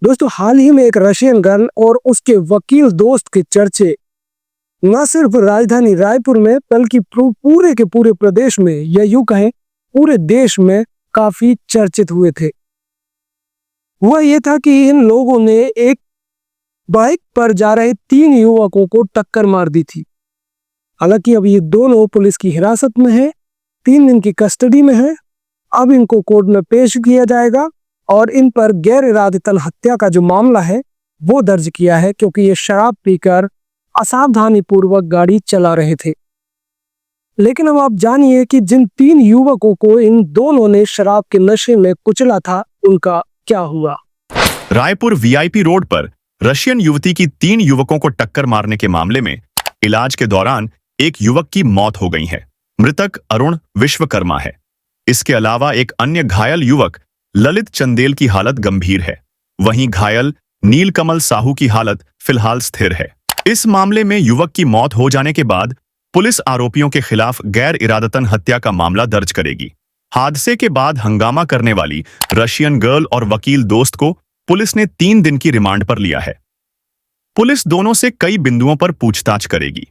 दोस्तों, हाल ही में एक रशियन गर्ल और उसके वकील दोस्त के चर्चे न सिर्फ राजधानी रायपुर में बल्कि पूरे के पूरे प्रदेश में या यूं कहें पूरे देश में काफी चर्चित हुए थे। हुआ ये था कि इन लोगों ने एक बाइक पर जा रहे 3 युवकों को टक्कर मार दी थी। हालांकि अब ये दोनों पुलिस की हिरासत में है, 3 दिन की कस्टडी में है। अब इनको कोर्ट में पेश किया जाएगा और इन पर गैर इरादतन हत्या का जो मामला है वो दर्ज किया है, क्योंकि ये शराब पीकर असावधानी पूर्वक गाड़ी चला रहे थे। लेकिन अब आप जानिए कि जिन 3 युवकों को इन दोनों ने शराब के नशे में कुचला था, उनका क्या हुआ। रायपुर वीआईपी रोड पर रशियन युवती की 3 युवकों को टक्कर मारने के मामले में इलाज के दौरान एक युवक की मौत हो गई है। मृतक अरुण विश्वकर्मा है। इसके अलावा एक अन्य घायल युवक ललित चंदेल की हालत गंभीर है। वहीं घायल नीलकमल साहू की हालत फिलहाल स्थिर है। इस मामले में युवक की मौत हो जाने के बाद पुलिस आरोपियों के खिलाफ गैर इरादतन हत्या का मामला दर्ज करेगी। हादसे के बाद हंगामा करने वाली रशियन गर्ल और वकील दोस्त को पुलिस ने 3 दिन की रिमांड पर लिया है। पुलिस दोनों से कई बिंदुओं पर पूछताछ करेगी।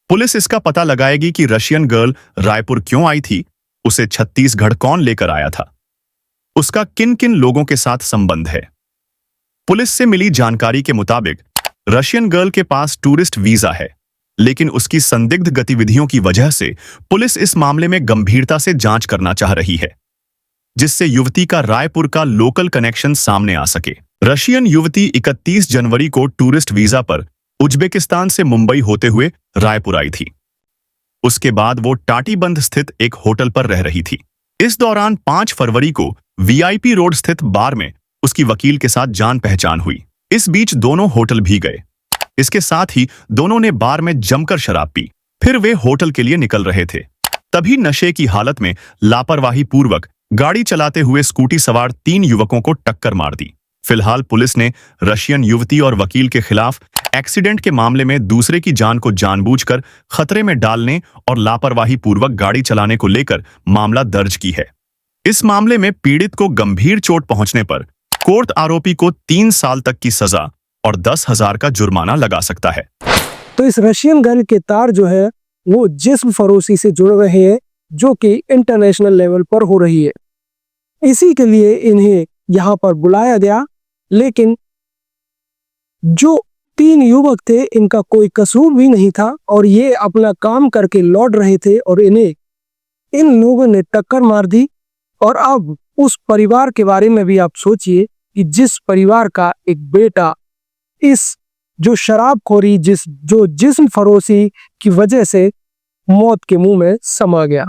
पुलिस इसका पता लगाएगी कि रशियन गर्ल रायपुर क्यों आई थी, उसे छत्तीसगढ़ कौन लेकर आया था, उसका किन किन लोगों के साथ संबंध है। पुलिस से मिली जानकारी के मुताबिक रशियन गर्ल के पास टूरिस्ट वीजा है, लेकिन उसकी संदिग्ध गतिविधियों की वजह से पुलिस इस मामले में गंभीरता से जांच करना चाह रही है, जिससे युवती का रायपुर का लोकल कनेक्शन सामने आ सके। रशियन युवती 31 जनवरी को टूरिस्ट वीजा पर उज्बेकिस्तान से मुंबई होते हुए रायपुर आई थी। उसके बाद वो टाटीबंध स्थित एक होटल पर रह रही थी। इस दौरान 5 फरवरी को वीआईपी रोड स्थित बार में उसकी वकील के साथ जान पहचान हुई। इस बीच दोनों होटल भी गए। इसके साथ ही दोनों ने बार में जमकर शराब पी। फिर वे होटल के लिए निकल रहे थे। तभी नशे की हालत में लापरवाही पूर्वक गाड़ी चलाते हुए स्कूटी सवार 3 युवकों को टक्कर मार दी। फिलहाल पुलिस ने रशियन युवती और वकील के खिलाफ एक्सीडेंट के मामले में दूसरे की जान को जानबूझकर खतरे में डालने और लापरवाही पूर्वक गाड़ी चलाने को लेकर मामला दर्ज की है। इस मामले में पीड़ित को गंभीर चोट पहुंचने पर कोर्ट आरोपी को 3 साल तक की सजा और 10,000 का जुर्माना लगा सकता है। तो इस रशियन गर्ल के तार जो है वो जिस्म फरोशी से जुड़ रहे हैं, जो कि इंटरनेशनल लेवल पर हो रही है। इसी के लिए इन्हें यहाँ पर बुलाया गया, लेकिन जो 3 युवक थे इनका कोई कसूर भी नहीं था और ये अपना काम करके लौट रहे थे और इन्हें इन लोगों ने टक्कर मार दी। और अब उस परिवार के बारे में भी आप सोचिए कि जिस परिवार का एक बेटा इस जो शराबखोरी जो जिस्म फरोशी की वजह से मौत के मुंह में समा गया।